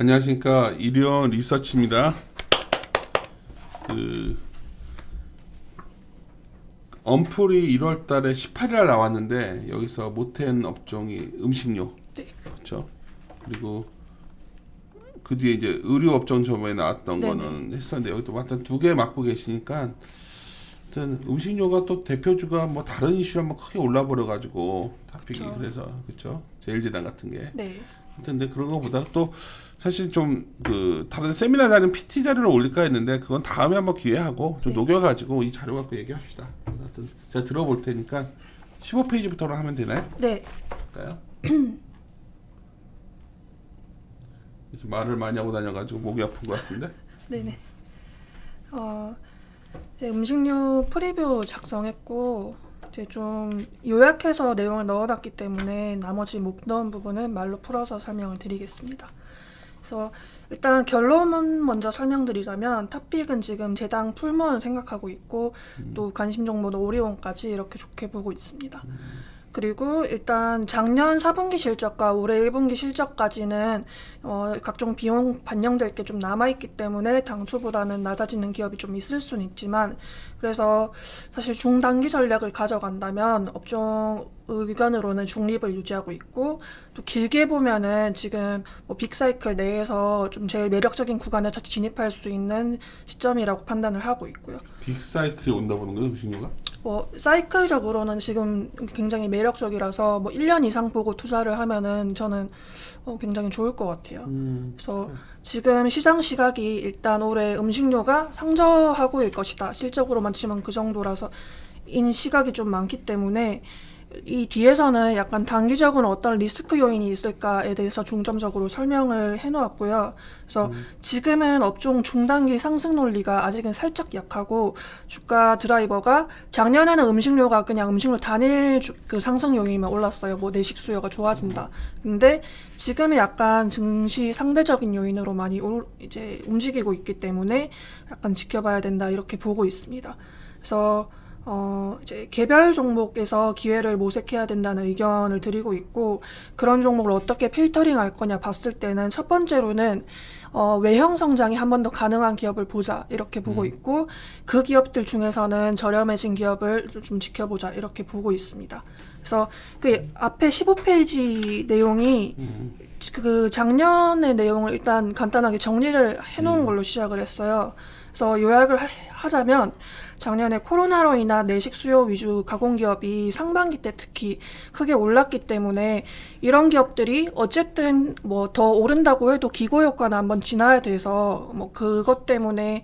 안녕하십니까. 이리온 리서치입니다. 언플이 1월 달에 18일 나왔는데 여기서 못한 업종이 음식료. 네. 그렇죠. 그리고 그 뒤에 이제 의료 업종 저번에 나왔던 네네. 거는 했었는데 여기 또 완전 두 개 맡고 계시니까 하여튼 음식료가 또 대표주가 뭐 다른 이슈로 한번 크게 올라버려 가지고 토픽이 그쵸. 그래서 그렇죠. 제일제당 같은 게. 네. 근데 그런 거보다 또 사실 좀 그 다른 세미나 자료 PT 자료를 올릴까 했는데 그건 다음에 한번 기회하고 좀 네. 녹여가지고 이 자료 갖고 얘기합시다. 하여튼 제가 들어볼 테니까 15페이지부터 하면 되나요? 네. 그래요? 그래서 말을 많이 하고 다녀가지고 목이 아픈 것 같은데. 네네. 이제 음식료 프리뷰 작성했고 이제 좀 요약해서 내용을 넣어놨기 때문에 나머지 못 넣은 부분은 말로 풀어서 설명을 드리겠습니다. 그래서 일단 결론은 먼저 설명드리자면 탑픽은 지금 제당 풀먼 생각하고 있고 또 관심 정보는 오리온까지 이렇게 좋게 보고 있습니다. 그리고 일단 작년 4분기 실적과 올해 1분기 실적까지는 각종 비용 반영될 게 좀 남아있기 때문에 당초보다는 낮아지는 기업이 좀 있을 수는 있지만 그래서 사실 중단기 전략을 가져간다면 업종 의견으로는 중립을 유지하고 있고 또 길게 보면은 지금 뭐 빅사이클 내에서 좀 제일 매력적인 구간에 진입할 수 있는 시점이라고 판단을 하고 있고요. 빅사이클이 온다 보는 거예요, 음식료가? 사이클적으로는 지금 굉장히 매력적이라서 뭐 1년 이상 보고 투자를 하면은 저는 굉장히 좋을 것 같아요. 그래서 지금 시장 시각이 일단 올해 음식료가 상저하고일 것이다. 실적으로만 치면 그 정도라서 인 시각이 좀 많기 때문에 이 뒤에서는 약간 단기적으로 어떤 리스크 요인이 있을까에 대해서 중점적으로 설명을 해놓았고요. 그래서 지금은 업종 중단기 상승 논리가 아직은 살짝 약하고 주가 드라이버가 작년에는 음식료가 그냥 음식료 단일 그 상승 요인만 올랐어요. 뭐 내식 수요가 좋아진다. 근데 지금은 약간 증시 상대적인 요인으로 많이 이제 움직이고 있기 때문에 약간 지켜봐야 된다 이렇게 보고 있습니다. 그래서 이제 개별 종목에서 기회를 모색해야 된다는 의견을 드리고 있고 그런 종목을 어떻게 필터링 할 거냐 봤을 때는 첫 번째로는 외형 성장이 한 번 더 가능한 기업을 보자 이렇게 보고 있고 그 기업들 중에서는 저렴해진 기업을 좀 지켜보자 이렇게 보고 있습니다. 그래서 그 앞에 15페이지 내용이 그 작년의 내용을 일단 간단하게 정리를 해놓은 걸로 시작을 했어요. 그래서 요약을 하자면 작년에 코로나로 인한 내식 수요 위주 가공기업이 상반기 때 특히 크게 올랐기 때문에 이런 기업들이 어쨌든 뭐 더 오른다고 해도 기고 효과는 한번 지나야 돼서 뭐 그것 때문에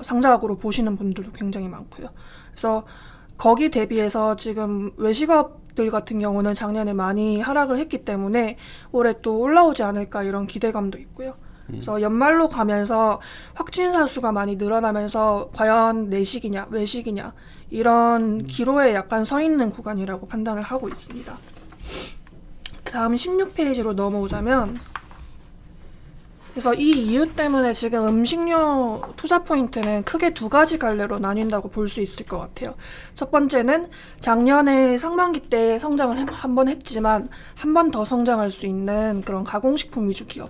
상장학으로 보시는 분들도 굉장히 많고요. 그래서 거기 대비해서 지금 외식업들 같은 경우는 작년에 많이 하락을 했기 때문에 올해 또 올라오지 않을까 이런 기대감도 있고요. 그래서 연말로 가면서 확진자 수가 많이 늘어나면서 과연 내식이냐 외식이냐 이런 기로에 약간 서 있는 구간이라고 판단을 하고 있습니다. 다음 16페이지로 넘어오자면 그래서 이 이유 때문에 지금 음식료 투자 포인트는 크게 두 가지 갈래로 나뉜다고 볼 수 있을 것 같아요. 첫 번째는 작년에 상반기 때 성장을 한 번 했지만 한 번 더 성장할 수 있는 그런 가공식품 위주 기업.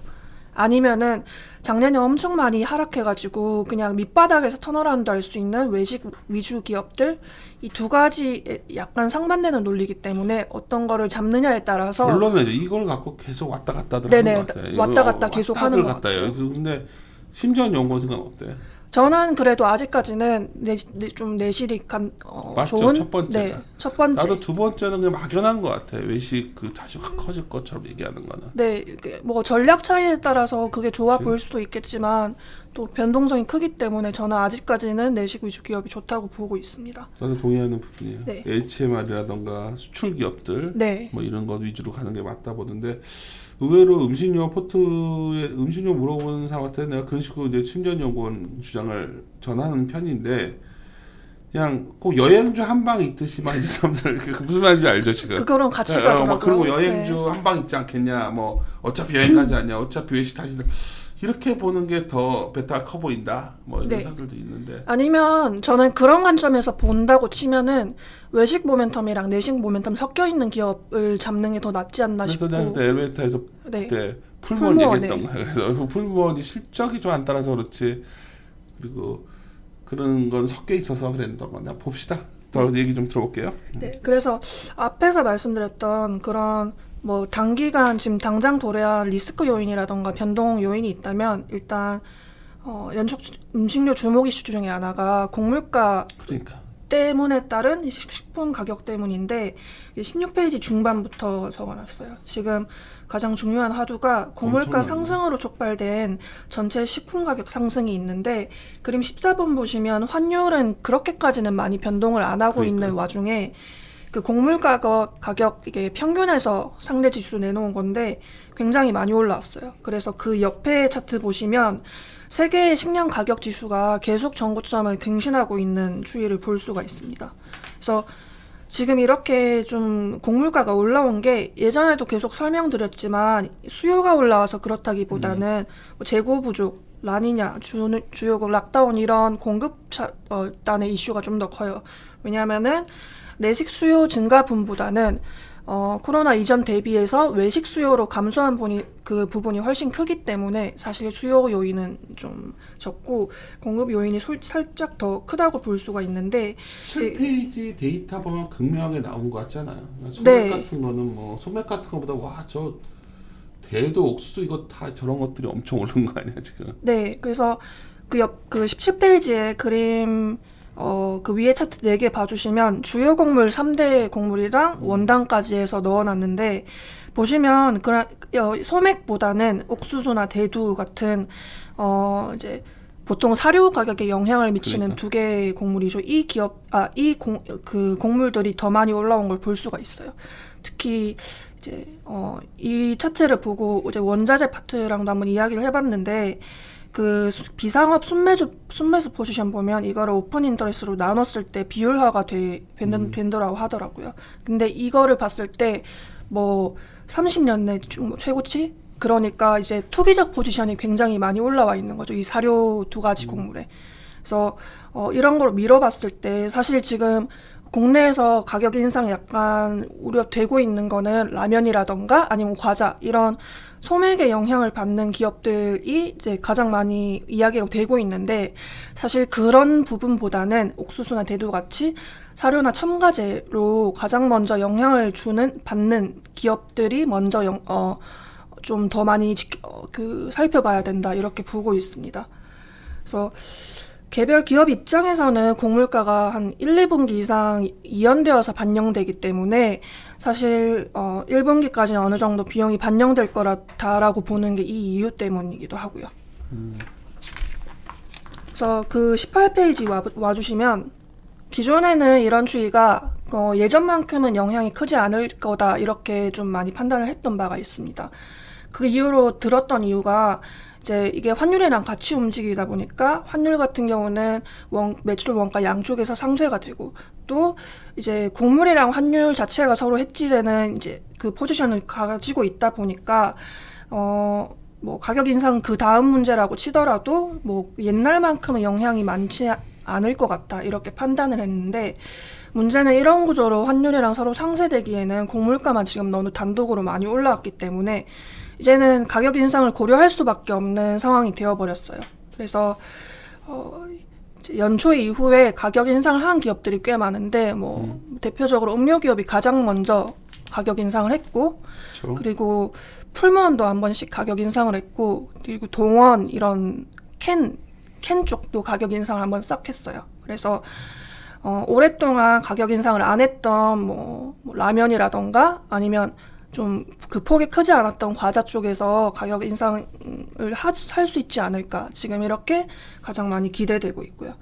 아니면은 작년에 엄청 많이 하락해가지고 그냥 밑바닥에서 턴어라운드 할 수 있는 외식 위주 기업들 이 두 가지 약간 상반되는 논리이기 때문에 어떤 거를 잡느냐에 따라서 결론은 이걸 갖고 계속 왔다 갔다 하는 네네 것 같아요. 왔다 갔다 계속 하는 것 같아요. 같아요. 근데 심지어 연구원 생각 어때? 저는 그래도 아직까지는 좀 내실이 맞죠. 좋은 첫 번째가. 네, 첫 번째. 나도 두 번째는 그냥 막연한 것 같아. 외식 그 다시 확 커질 것처럼 얘기하는 거는. 네, 뭐 전략 차이에 따라서 그게 좋아 그치? 보일 수도 있겠지만 또 변동성이 크기 때문에 저는 아직까지는 내식 위주 기업이 좋다고 보고 있습니다. 저도 동의하는 부분이에요. 네. HMR이라던가 수출 기업들 네. 뭐 이런 것 위주로 가는 게 맞다 보는데 의외로 음식료 포트에 음식료 물어보는 사람한테 내가 그런 식으로 이제 침전연구원 주장을 전하는 편인데 그냥 꼭 여행주 한 방 있듯이만 이 사람들 그 무슨 말인지 알죠 지금? 그거랑 같이 막 가더라고요. 그리고 여행주 네. 한 방 있지 않겠냐? 뭐 어차피 여행 가지 않냐? 어차피 외식 다시 이렇게 보는 게 더 베타가 커 보인다. 뭐 이런 네. 사람들도 있는데. 아니면 저는 그런 관점에서 본다고 치면은 외식 모멘텀이랑 내식 모멘텀 섞여 있는 기업을 잡는 게 더 낫지 않나 그래서 싶고. 내가 그때 엘리베이터에서 네. 그때 풀무원 풀무원, 얘기했던 거야. 그래서 풀무원이 실적이 좀 안 따라서 그렇지. 그리고 그런 건 섞여 있어서 그랬던 거나 봅시다. 더 얘기 좀 들어볼게요. 네, 그래서 앞에서 말씀드렸던 그런 뭐 단기간 지금 당장 도래한 리스크 요인이라던가 변동 요인이 있다면 일단 연속 음식료 주목 이슈 중에 하나가 곡물가 그러니까 때문에 따른 이 식품 가격 때문인데 16페이지 중반부터 적어놨어요. 지금 가장 중요한 화두가 곡물가 엄청나네. 상승으로 촉발된 전체 식품 가격 상승이 있는데 그림 14번 보시면 환율은 그렇게까지는 많이 변동을 안 하고 그러니까요. 있는 와중에 그 곡물 가격 이게 평균에서 상대 지수 내놓은 건데 굉장히 많이 올라왔어요. 그래서 그 옆에 차트 보시면 세계의 식량 가격 지수가 계속 전고점을 갱신하고 있는 추이를 볼 수가 있습니다. 그래서 지금 이렇게 좀 곡물가가 올라온 게 예전에도 계속 설명드렸지만 수요가 올라와서 그렇다기보다는 뭐 재고 부족, 라니냐, 주요국 락다운 이런 공급 단의 이슈가 좀 더 커요. 왜냐하면은 내식 수요 증가분보다는 코로나 이전 대비해서 외식 수요로 감소한 그 부분이 훨씬 크기 때문에 사실 수요 요인은 좀 적고 공급 요인이 살짝 더 크다고 볼 수가 있는데 7페이지 데이터 보면 극명하게 나오는 것 같잖아요. 소맥 네. 같은 거는 뭐 소맥 같은 거보다 와 저 대도 옥수수 이거 다 저런 것들이 엄청 오른 거 아니야 지금? 네, 그래서 그 17페이지에 그림 그 위에 차트 4개 봐주시면 주요 곡물 3대 곡물이랑 원당까지 해서 넣어놨는데 보시면 소맥보다는 옥수수나 대두 같은 이제 보통 사료 가격에 영향을 미치는 그러니까. 두 개의 곡물이죠. 그 곡물들이 더 많이 올라온 걸 볼 수가 있어요. 특히 이제 이 차트를 보고 이제 원자재 파트랑도 한번 이야기를 해봤는데 그 비상업 순매수 포지션 보면 이거를 오픈 인터레스트로 나눴을 때 비율화가 된다라고 하더라고요. 근데 이거를 봤을 때 뭐 30년 내 최고치? 그러니까 이제 투기적 포지션이 굉장히 많이 올라와 있는 거죠. 이 사료 두 가지 곡물에. 그래서 이런 걸 미뤄봤을 때 사실 지금 국내에서 가격 인상이 약간 우려되고 있는 거는 라면이라던가 아니면 과자 이런 소맥에 영향을 받는 기업들이 이제 가장 많이 이야기가 되고 있는데 사실 그런 부분보다는 옥수수나 대두 같이 사료나 첨가제로 가장 먼저 영향을 받는 기업들이 먼저 좀 더 많이 살펴봐야 된다 이렇게 보고 있습니다. 그래서 개별 기업 입장에서는 곡물가가 한 1, 2분기 이상 이연되어서 반영되기 때문에 사실 1분기까지는 어느 정도 비용이 반영될 거라고 보는 게 이 이유 때문이기도 하고요. 그래서 그 18페이지 와주시면 기존에는 이런 추이가 예전만큼은 영향이 크지 않을 거다 이렇게 좀 많이 판단을 했던 바가 있습니다. 그 이유로 들었던 이유가 이제 이게 환율이랑 같이 움직이다 보니까 환율 같은 경우는 매출 원가 양쪽에서 상쇄가 되고 또 이제 곡물이랑 환율 자체가 서로 해지되는 이제 그 포지션을 가지고 있다 보니까 뭐 가격 인상 그 다음 문제라고 치더라도 뭐 옛날만큼은 영향이 많지 않을 것 같다 이렇게 판단을 했는데 문제는 이런 구조로 환율이랑 서로 상쇄되기에는 곡물가만 지금 너무 단독으로 많이 올라왔기 때문에 이제는 가격 인상을 고려할 수밖에 없는 상황이 되어버렸어요. 그래서 이제 연초 이후에 가격 인상을 한 기업들이 꽤 많은데 뭐 대표적으로 음료 기업이 가장 먼저 가격 인상을 했고 그렇죠. 그리고 풀무원도 한 번씩 가격 인상을 했고 그리고 동원 이런 캔 쪽도 가격 인상을 한번 싹 했어요. 그래서 오랫동안 가격 인상을 안 했던 뭐 라면이라던가 아니면 좀 그 폭이 크지 않았던 과자 쪽에서 가격 인상을 할 수 있지 않을까 지금 이렇게 가장 많이 기대되고 있고요.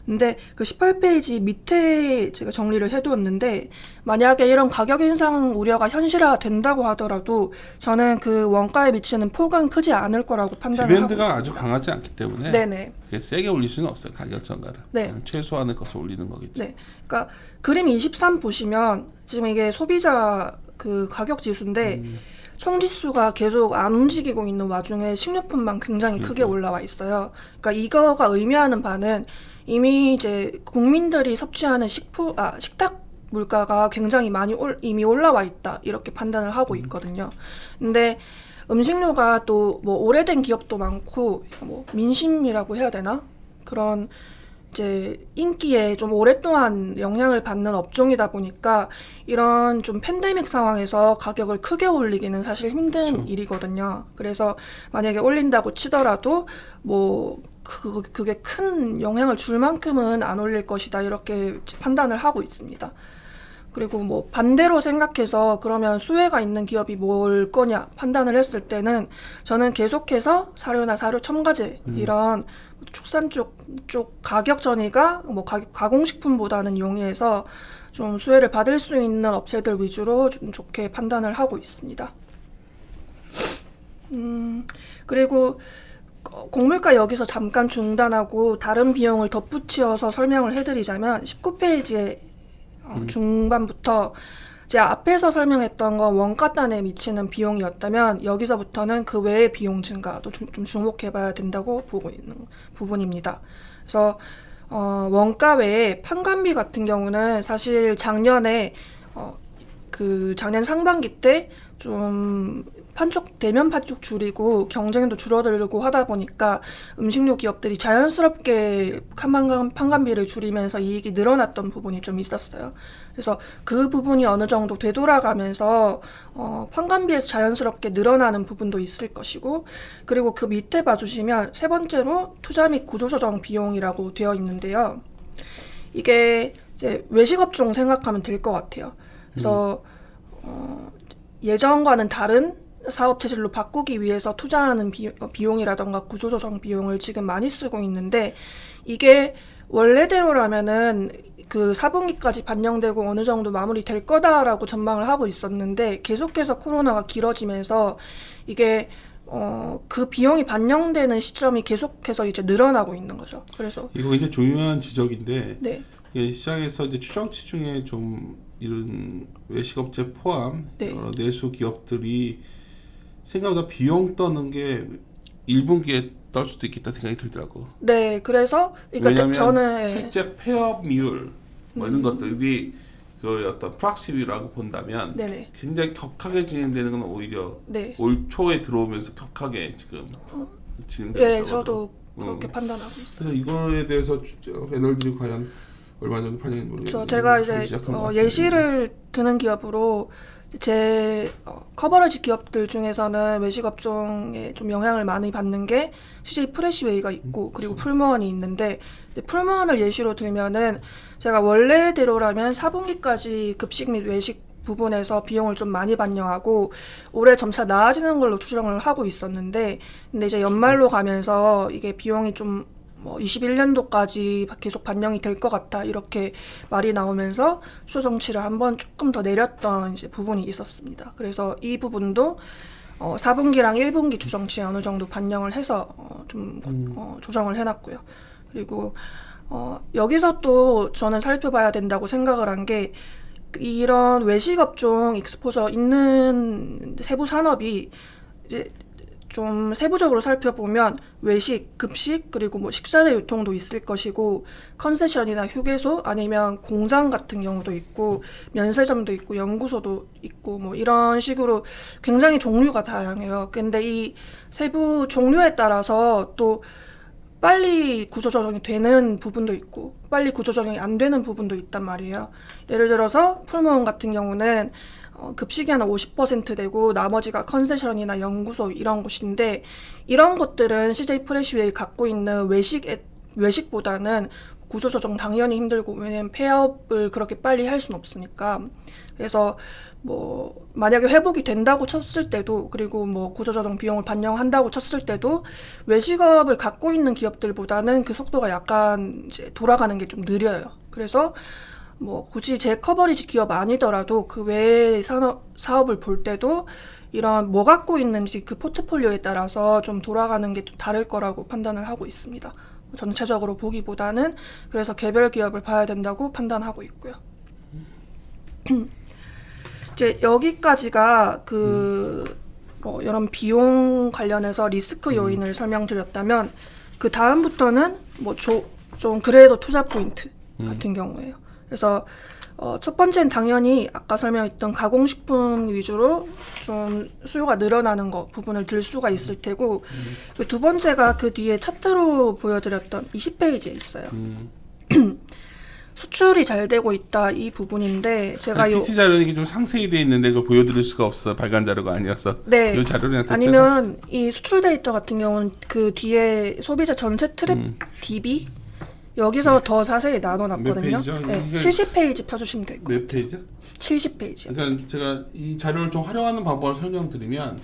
근데 그 18페이지 밑에 제가 정리를 해두었는데 만약에 이런 가격 인상 우려가 현실화 된다고 하더라도 저는 그 원가에 미치는 폭은 크지 않을 거라고 판단을 하고 디밴드가 있습니다. 아주 강하지 않기 때문에 네네. 그게 세게 올릴 수는 없어요. 가격 전가를. 네. 그냥 최소한의 것을 올리는 거겠죠. 네. 그러니까 그림 23 보시면 지금 이게 소비자 그 가격 지수인데 총지수가 계속 안 움직이고 있는 와중에 식료품만 굉장히 크게 올라와 있어요. 그러니까 이거가 의미하는 바는 이미 이제 국민들이 섭취하는 식탁 물가가 굉장히 많이 이미 올라와 있다 이렇게 판단을 하고 있거든요. 근데 음식료가 또 뭐 오래된 기업도 많고 뭐 민심이라고 해야 되나? 그런 이제 인기에 좀 오랫동안 영향을 받는 업종이다 보니까 이런 좀 팬데믹 상황에서 가격을 크게 올리기는 사실 힘든 그렇죠. 일이거든요. 그래서 만약에 올린다고 치더라도 뭐 그게 큰 영향을 줄 만큼은 안 올릴 것이다 이렇게 판단을 하고 있습니다. 그리고 뭐 반대로 생각해서 그러면 수혜가 있는 기업이 뭘 거냐 판단을 했을 때는 저는 계속해서 사료나 사료 첨가제 이런 축산 쪽 가격 전이가 뭐 가공식품보다는 용이해서 좀 수혜를 받을 수 있는 업체들 위주로 좀 좋게 판단을 하고 있습니다. 그리고 곡물가 여기서 잠깐 중단하고 다른 비용을 덧붙여서 설명을 해드리자면 19페이지에 중반부터 제가 앞에서 설명했던 건 원가단에 미치는 비용이었다면 여기서부터는 그 외의 비용 증가도 좀 주목해봐야 된다고 보고 있는 부분입니다. 그래서 원가 외에 판관비 같은 경우는 사실 작년에 그 작년 상반기 때 좀 대면 판촉 줄이고 경쟁도 줄어들고 하다 보니까 음식료 기업들이 자연스럽게 판관비를 줄이면서 이익이 늘어났던 부분이 좀 있었어요. 그래서 그 부분이 어느 정도 되돌아가면서 판관비에서 자연스럽게 늘어나는 부분도 있을 것이고, 그리고 그 밑에 봐주시면 세 번째로 투자 및 구조조정 비용이라고 되어 있는데요. 이게 이제 외식업종 생각하면 될 것 같아요. 그래서 예전과는 다른 사업 체질로 바꾸기 위해서 투자하는 비용이라던가 구조조정 비용을 지금 많이 쓰고 있는데, 이게 원래대로라면은 그 4분기까지 반영되고 어느 정도 마무리될 거다라고 전망을 하고 있었는데 계속해서 코로나가 길어지면서 이게 그 비용이 반영되는 시점이 계속해서 이제 늘어나고 있는 거죠. 그래서 이거 굉장히 중요한 지적인데 네. 시장에서 이제 추정치 중에 좀 이런 외식업체 포함 네. 여러 내수 기업들이 생각보다 비용 떠는 게 1분기에 떨 수도 있겠다 생각이 들더라고. 네, 그래서 그러니까 왜냐하면 저는 실제 폐업률 뭐 이런 것들이 그 어떤 프락시비라고 본다면 네네. 굉장히 격하게 진행되는 건 오히려 네. 올 초에 들어오면서 격하게 지금 진행되고 네, 있다고 저도 하더라고. 그렇게 판단하고 있어요. 그래서 이거에 대해서 에너지 과연 얼마 정도 반영이 모르겠는데 제가 이제 예시를 드는 기업으로 제 커버리지 기업들 중에서는 외식 업종에 좀 영향을 많이 받는 게 CJ 프레시웨이가 있고 그리고 풀무원이 있는데, 풀무원을 예시로 들면은 제가 원래대로라면 4분기까지 급식 및 외식 부분에서 비용을 좀 많이 반영하고 올해 점차 나아지는 걸로 추정을 하고 있었는데, 근데 이제 연말로 가면서 이게 비용이 좀 21년도까지 계속 반영이 될 것 같다 이렇게 말이 나오면서 수요 정치를 한번 조금 더 내렸던 이제 부분이 있었습니다. 그래서 이 부분도 4분기랑 1분기 주정치에 어느 정도 반영을 해서 좀 조정을 해놨고요. 그리고 여기서 또 저는 살펴봐야 된다고 생각을 한 게, 이런 외식업종 익스포저 있는 세부 산업이 이제 좀 세부적으로 살펴보면 외식, 급식, 그리고 뭐 식자재 유통도 있을 것이고, 컨세션이나 휴게소 아니면 공장 같은 경우도 있고, 면세점도 있고, 연구소도 있고, 뭐 이런 식으로 굉장히 종류가 다양해요. 근데 이 세부 종류에 따라서 또 빨리 구조조정이 되는 부분도 있고 빨리 구조조정이 안 되는 부분도 있단 말이에요. 예를 들어서 풀무원 같은 경우는 급식이 한 50% 되고 나머지가 컨세션이나 연구소 이런 곳인데, 이런 것들은 CJ 프레시웨이 갖고 있는 외식보다는 구조조정 당연히 힘들고, 왜냐면 폐업을 그렇게 빨리 할 수는 없으니까. 그래서 뭐 만약에 회복이 된다고 쳤을 때도, 그리고 뭐 구조조정 비용을 반영한다고 쳤을 때도 외식업을 갖고 있는 기업들보다는 그 속도가 약간 이제 돌아가는 게 좀 느려요. 그래서 뭐 굳이 제 커버리지 기업 아니더라도 그 외의 사업을 볼 때도 이런 뭐 갖고 있는지 그 포트폴리오에 따라서 좀 돌아가는 게 좀 다를 거라고 판단을 하고 있습니다. 전체적으로 보기보다는 그래서 개별 기업을 봐야 된다고 판단하고 있고요. 이제 여기까지가 뭐 이런 비용 관련해서 리스크 요인을 설명드렸다면, 그 다음부터는 뭐 좀 그래도 투자 포인트 같은 경우에요. 그래서 첫 번째는 당연히 아까 설명했던 가공식품 위주로 좀 수요가 늘어나는 거 부분을 들 수가 있을 테고, 그 두 번째가 그 뒤에 차트로 보여드렸던 20페이지에 있어요. 수출이 잘 되고 있다, 이 부분인데 제가 PT 자료는 이게 좀 상세히 돼 있는데 그걸 보여드릴 수가 없어. 발간 자료가 아니어서. 네. 이 자료랑 아니면 이 수출 데이터 같은 경우는 그 뒤에 소비자 전체 트랩 DB 여기서 더 자세히 나눠놨거든요. 몇 페이지죠? 네, 이게 70페이지 펴주시면 될 거예요. 몇 페이지? 70페이지요. 그러니까 제가 이 자료를 좀 활용하는 방법을 설명드리면,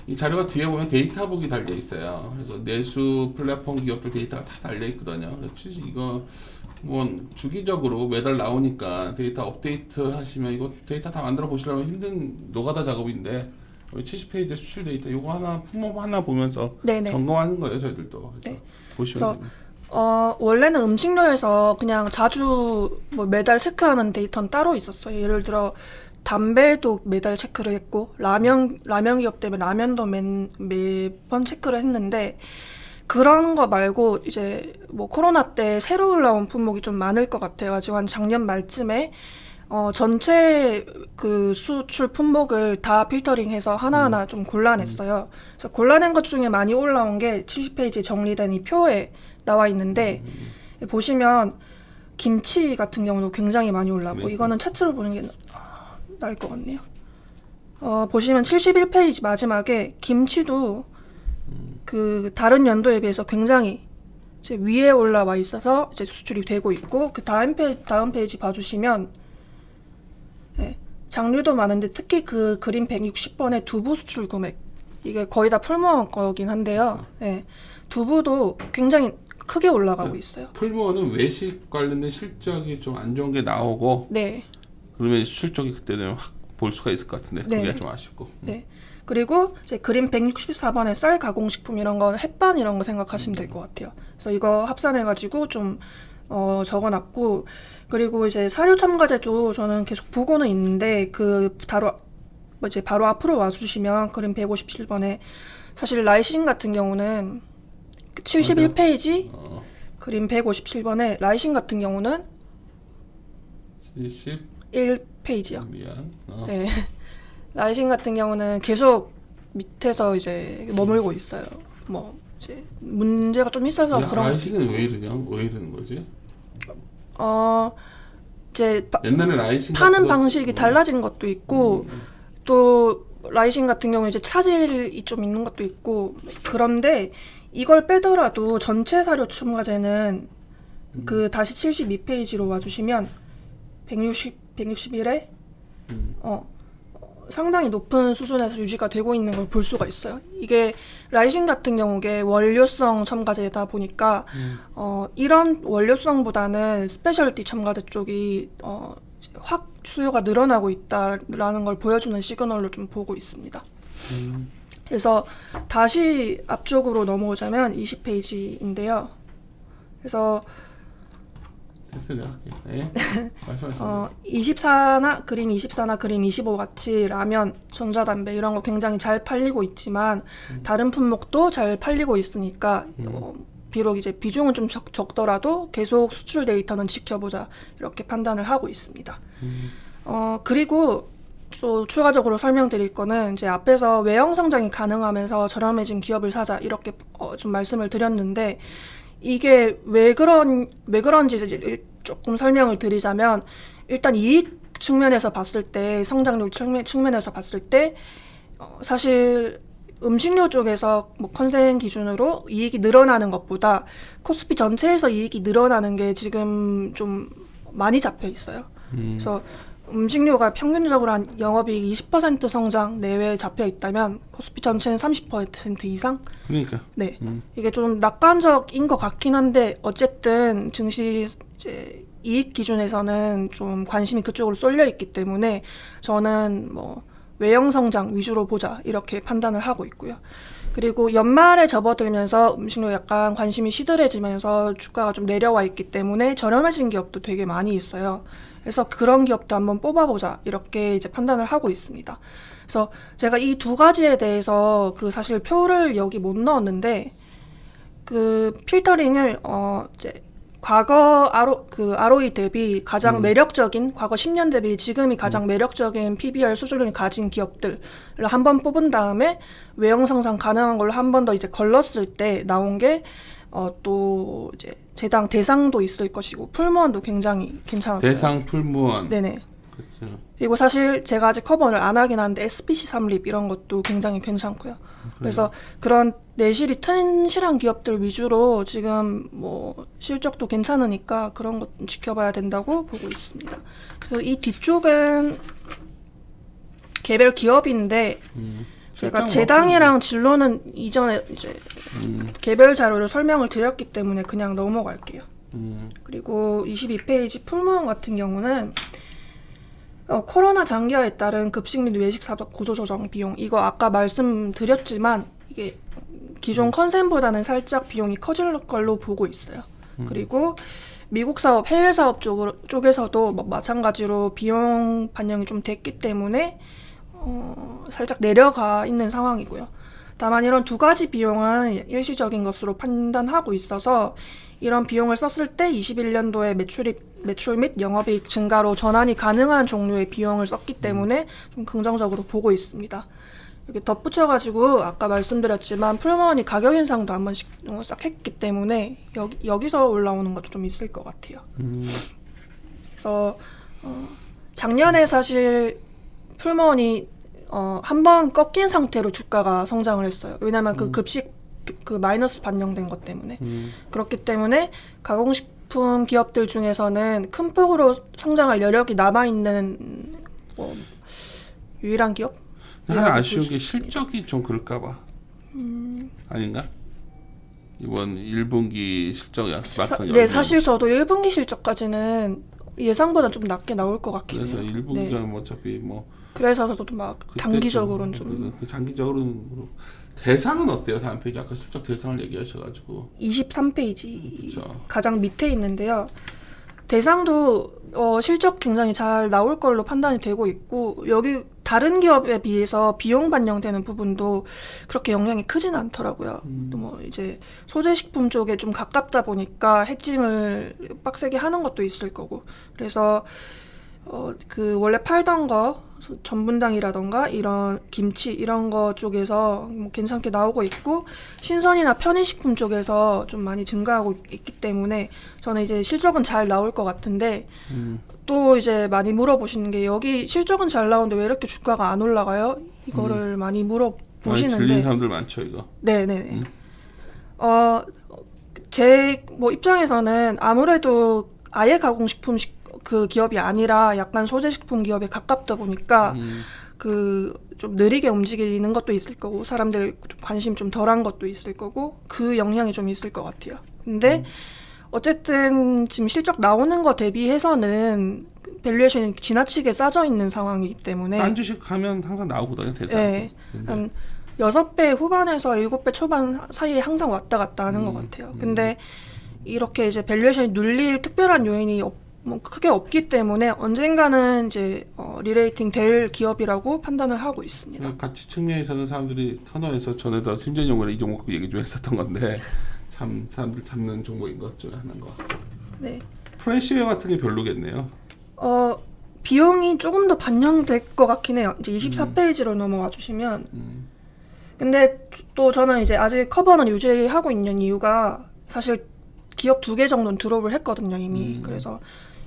이 자료가 뒤에 보면 데이터북이 달려 있어요. 그래서 내수 플랫폼 기업들 데이터가 다 달려 있거든요. 그래서 이거 뭐 주기적으로 매달 나오니까 데이터 업데이트 하시면, 이거 데이터 다 만들어 보시려면 힘든 노가다 작업인데 70페이지 수출 데이터 이거 하나 품목 하나 보면서 네네. 점검하는 거예요, 저희들도. 그래서 네. 보시면 됩니다. 원래는 음식료에서 그냥 자주 뭐 매달 체크하는 데이터는 따로 있었어요. 예를 들어 담배도 매달 체크를 했고, 라면 기업 때문에 라면도 매번 체크를 했는데, 그런 거 말고 이제 뭐 코로나 때 새로 올라온 품목이 좀 많을 것 같아가지고 한 작년 말쯤에 전체 그 수출 품목을 다 필터링해서 하나하나 좀 골라냈어요. 그래서 골라낸 것 중에 많이 올라온 게 70페이지 정리된 이 표에 나와 있는데, 보시면 김치 같은 경우도 굉장히 많이 올라고, 이거는 차트로 보는 게 나을 것 같네요. 보시면 71페이지 마지막에 김치도 그 다른 연도에 비해서 굉장히 이제 위에 올라와 있어서 이제 수출이 되고 있고, 그 다음 페이지 봐주시면 네, 장류도 많은데 특히 그 그림 160번의 두부 수출 금액, 이게 거의 다 풀무원 거긴 한데요. 네, 두부도 굉장히 크게 올라가고 있어요. 풀무원은 외식 관련된 실적이 좀 안 좋은 게 나오고, 네. 그러면 수출 쪽이 그때는 확 볼 수가 있을 것 같은데 그게 네. 좀 아쉽고. 네. 그리고 이제 그림 164번의 쌀 가공식품 이런 거, 햇반 이런 거 생각하시면 될 것 같아요. 그래서 이거 합산해가지고 좀 적어놨고, 그리고 이제 사료 첨가제도 저는 계속 보고는 있는데 바로 앞으로 와주시면 그림 157번에 사실 라이신 같은 경우는 71페이지 그림 157번에 라이신 같은 경우는 1페이지요. 미안. 네. 라이신 같은 경우는 계속 밑에서 이제 머물고 있어요. 뭐 이제 문제가 좀 있어서 그런. 라이신은 왜 이러는 거지? 이제 옛날에 라이신 파는 방식이 달라진 것도 있고, 또 라이신 같은 경우 이제 차질이 좀 있는 것도 있고, 그런데 이걸 빼더라도 전체 사료 첨가제는 그 다시 72페이지로 와주시면 161에 상당히 높은 수준에서 유지가 되고 있는 걸 볼 수가 있어요. 이게 라이신 같은 경우에 원료성 첨가제다 보니까 이런 원료성보다는 스페셜티 첨가제 쪽이 확 수요가 늘어나고 있다라는 걸 보여주는 시그널로 좀 보고 있습니다. 그래서 다시 앞쪽으로 넘어오자면 20페이지인데요. 그래서 됐어요, 내가 할게. 말씀하세요. 24나 그림 24나 그림 25 같이 라면, 전자담배 이런 거 굉장히 잘 팔리고 있지만 다른 품목도 잘 팔리고 있으니까 비록 이제 비중은 좀 적더라도 계속 수출 데이터는 지켜보자, 이렇게 판단을 하고 있습니다. 그리고 또 추가적으로 설명드릴 거는, 이제 앞에서 외형 성장이 가능하면서 저렴해진 기업을 사자, 이렇게 좀 말씀을 드렸는데, 이게 왜 그런지 이제 조금 설명을 드리자면, 일단 이익 측면에서 봤을 때, 성장률 측면에서 봤을 때 사실 음식료 쪽에서 뭐 컨센 기준으로 이익이 늘어나는 것보다 코스피 전체에서 이익이 늘어나는 게 지금 좀 많이 잡혀 있어요. 그래서 음식료가 평균적으로 한 영업이익 20% 성장 내외에 잡혀 있다면 코스피 전체는 30% 이상? 그러니까. 네. 이게 좀 낙관적인 것 같긴 한데 어쨌든 증시 이제 이익 기준에서는 좀 관심이 그쪽으로 쏠려 있기 때문에 저는 뭐 외형 성장 위주로 보자 이렇게 판단을 하고 있고요. 그리고 연말에 접어들면서 음식료 약간 관심이 시들해지면서 주가가 좀 내려와 있기 때문에 저렴해진 기업도 되게 많이 있어요. 그래서 그런 기업도 한번 뽑아보자 이렇게 이제 판단을 하고 있습니다. 그래서 제가 이 두 가지에 대해서 그 사실 표를 여기 못 넣었는데 그 필터링을 이제 과거 ROE 대비 가장 매력적인 과거 10년 대비 지금이 가장 매력적인 PBR 수준을 가진 기업들을 한번 뽑은 다음에 외형 성장 가능한 걸로 한 번 더 이제 걸렀을 때 나온 게 또 이제 제당 대상도 있을 것이고 풀무원도 굉장히 괜찮았어요. 대상 풀무원. 네네. 그렇죠. 그리고 사실 제가 아직 커버를 안 하긴 하는데 SPC 삼립 이런 것도 굉장히 괜찮고요. 그래서 그런 내실이 튼실한 기업들 위주로 지금 뭐 실적도 괜찮으니까 그런 것 좀 지켜봐야 된다고 보고 있습니다. 그래서 이 뒤쪽은 개별 기업인데 제가 재당이랑 진로는 이전에 이제 개별 자료를 설명을 드렸기 때문에 그냥 넘어갈게요. 그리고 22페이지 풀무원 같은 경우는 코로나 장기화에 따른 급식 및 외식 사업 구조 조정 비용 이거 아까 말씀드렸지만 이게 기존 컨센보다는 살짝 비용이 커질 걸로 보고 있어요. 그리고 미국 사업, 해외 사업 쪽에서도 마찬가지로 비용 반영이 좀 됐기 때문에 살짝 내려가 있는 상황이고요. 다만 이런 두 가지 비용은 일시적인 것으로 판단하고 있어서 이런 비용을 썼을 때 21년도에 매출 및 영업이익 증가로 전환이 가능한 종류의 비용을 썼기 때문에 좀 긍정적으로 보고 있습니다. 이렇게 덧붙여가지고 아까 말씀드렸지만 풀무원이 가격 인상도 한 번씩 싹 했기 때문에 여기서 올라오는 것도 좀 있을 것 같아요. 그래서 작년에 사실 풀무원이 한 번 꺾인 상태로 주가가 성장을 했어요. 왜냐면 그 급식 그 마이너스 반영된 것 때문에 그렇기 때문에 가공식품 기업들 중에서는 큰 폭으로 성장할 여력이 남아있는 뭐 유일한 기업? 하나 아쉬운 게 실적이 좀 그럴까봐. 아닌가? 이번 1분기 실적이 막상 네, 사실 저도 1분기 실적까지는 예상보다 좀 낮게 나올 것 같긴 해요. 그래서 1분기가 네. 뭐 어차피 뭐 그래서 저도 막 단기적으로는 좀 장기적으로는 대상은 어때요? 다음 페이지 아까 실적 대상을 얘기하셔가지고 23페이지 그렇죠. 가장 밑에 있는데요. 대상도 실적 굉장히 잘 나올 걸로 판단이 되고 있고 여기 다른 기업에 비해서 비용 반영되는 부분도 그렇게 영향이 크진 않더라고요. 또 뭐 이제 소재식품 쪽에 좀 가깝다 보니까 해칭을 빡세게 하는 것도 있을 거고 그래서 그 원래 팔던 거 전분당이라던가 이런 김치 이런 거 쪽에서 뭐 괜찮게 나오고 있고 신선이나 편의식품 쪽에서 좀 많이 증가하고 있기 때문에 저는 이제 실적은 잘 나올 것 같은데 또 이제 많이 물어보시는 게 여기 실적은 잘 나오는데 왜 이렇게 주가가 안 올라가요? 이거를 많이 물어보시는데 많이 들리는 사람들 많죠 이거. 네네네. 제 뭐 입장에서는 아무래도 아예 가공식품 그 기업이 아니라 약간 소재식품 기업에 가깝다 보니까 그 좀 느리게 움직이는 것도 있을 거고 사람들 좀 관심 좀 덜한 것도 있을 거고 그 영향이 좀 있을 것 같아요. 근데 어쨌든 지금 실적 나오는 거 대비해서는 밸류에이션이 지나치게 싸져 있는 상황이기 때문에 싼 주식 하면 항상 나오거든요 대상. 네, 한 6배 후반에서 7배 초반 사이에 항상 왔다 갔다 하는 것 같아요. 근데 이렇게 이제 밸류에이션이 눌릴 특별한 요인이 뭐 크게 없기 때문에 언젠가는 이제 리레이팅 될 기업이라고 판단을 하고 있습니다. 가치 측면에서는 사람들이 터너에서 전에도 심재용으로 이 종목 얘기 좀 했었던 건데 참 사람들 잡는 종목인 것 중에 하나인 것 같고. 네. 프레시웨어 같은 게 별로겠네요. 비용이 조금 더 반영될 것 같긴 해요. 이제 24페이지로 넘어와 주시면. 근데 또 저는 이제 아직 커버는 유지하고 있는 이유가 사실 기업 2개 정도는 드롭을 했거든요 이미. 그래서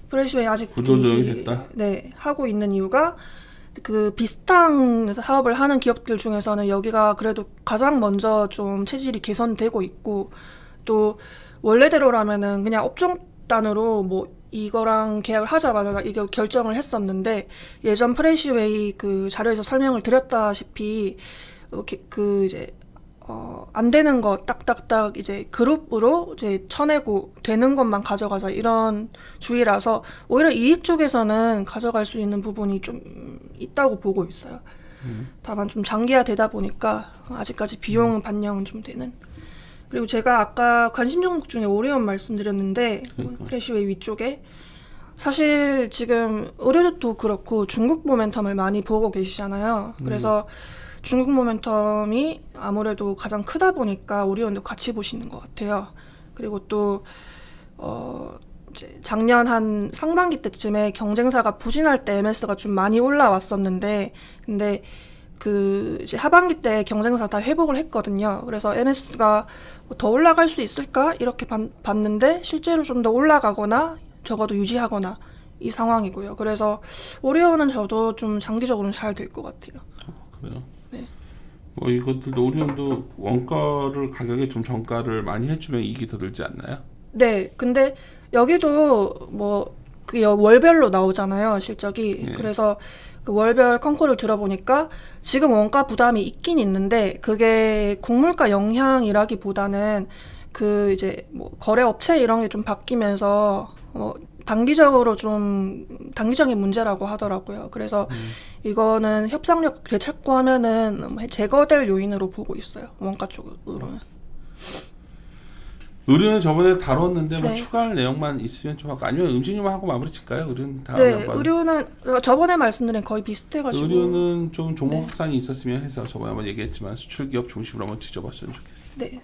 프레시웨어 아직 구조조정이 됐다. 네, 하고 있는 이유가 그 비슷한 사업을 하는 기업들 중에서는 여기가 그래도 가장 먼저 좀 체질이 개선되고 있고, 또 원래대로라면은 그냥 업종 단으로 뭐 이거랑 계약을 하자마자 이게 결정을 했었는데, 예전 프레시웨이 그 자료에서 설명을 드렸다시피 그 이제 안 되는 거 딱딱딱 이제 그룹으로 이제 쳐내고 되는 것만 가져가자 이런 주의라서 오히려 이익 쪽에서는 가져갈 수 있는 부분이 좀 있다고 보고 있어요. 다만 좀 장기화 되다 보니까 아직까지 비용은 반영은 좀 되는. 그리고 제가 아까 관심 종목 중에 오리온 말씀드렸는데, 프레시웨이 위쪽에 사실 지금 의료도 그렇고 중국 모멘텀을 많이 보고 계시잖아요. 그래서 중국 모멘텀이 아무래도 가장 크다 보니까 오리온도 같이 보시는 것 같아요. 그리고 또 이제 작년 한 상반기 때쯤에 경쟁사가 부진할 때 MS가 좀 많이 올라왔었는데, 근데 그 이제 하반기 때 경쟁사 다 회복을 했거든요. 그래서 MS가 더 올라갈 수 있을까 이렇게 봤는데 실제로 좀 더 올라가거나 적어도 유지하거나 이 상황이고요. 그래서 오리온은 저도 좀 장기적으로는 잘 될 것 같아요. 그래요? 네. 뭐 이것들도 오리온도 원가를 가격에 좀 정가를 많이 해주면 이익이 더 들지 않나요? 네. 근데 여기도 뭐 그게 월별로 나오잖아요, 실적이. 예. 그래서 그 월별 컨콜을 들어보니까 지금 원가 부담이 있긴 있는데, 그게 국물가 영향이라기보다는 그 이제 뭐 거래 업체 이런 게 좀 바뀌면서 단기적으로 좀 단기적인 문제라고 하더라고요. 그래서 이거는 협상력 되찾고 하면은 제거될 요인으로 보고 있어요, 원가 쪽으로는. 의류는 저번에 다뤘는데 뭐 네. 추가할 내용만 있으면 좀 하고, 아니면 음식료만 하고 마무리 질까요? 의류는 다음에 네, 한번. 의료는 저번에 말씀드린 거의 비슷해가지고. 의류는 좀 종목 네. 확산이 있었으면 해서 저번에 한번 얘기했지만 수출 기업 중심으로 한번 지져봤으면 좋겠어요. 네.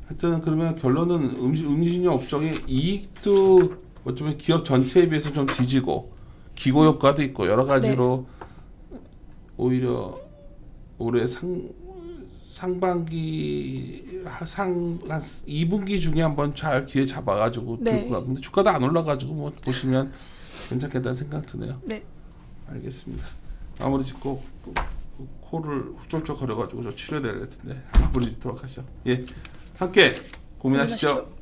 하여튼 그러면 결론은 음식료 업종의 이익도 어쩌면 기업 전체에 비해서 좀 뒤지고, 기고 효과도 있고 여러 가지로 오히려 올해 상반기 한 2분기 중에 한번 잘 기회 잡아가지고 네. 들고 가는데 주가도 안 올라가지고 뭐 보시면 괜찮겠다는 생각 드네요. 네. 알겠습니다. 마무리 짓고 코를 쫄쫄 거려가지고 저 치료해야 될 것 같은데 마무리 짓도록 하죠. 예, 함께 고민하시죠.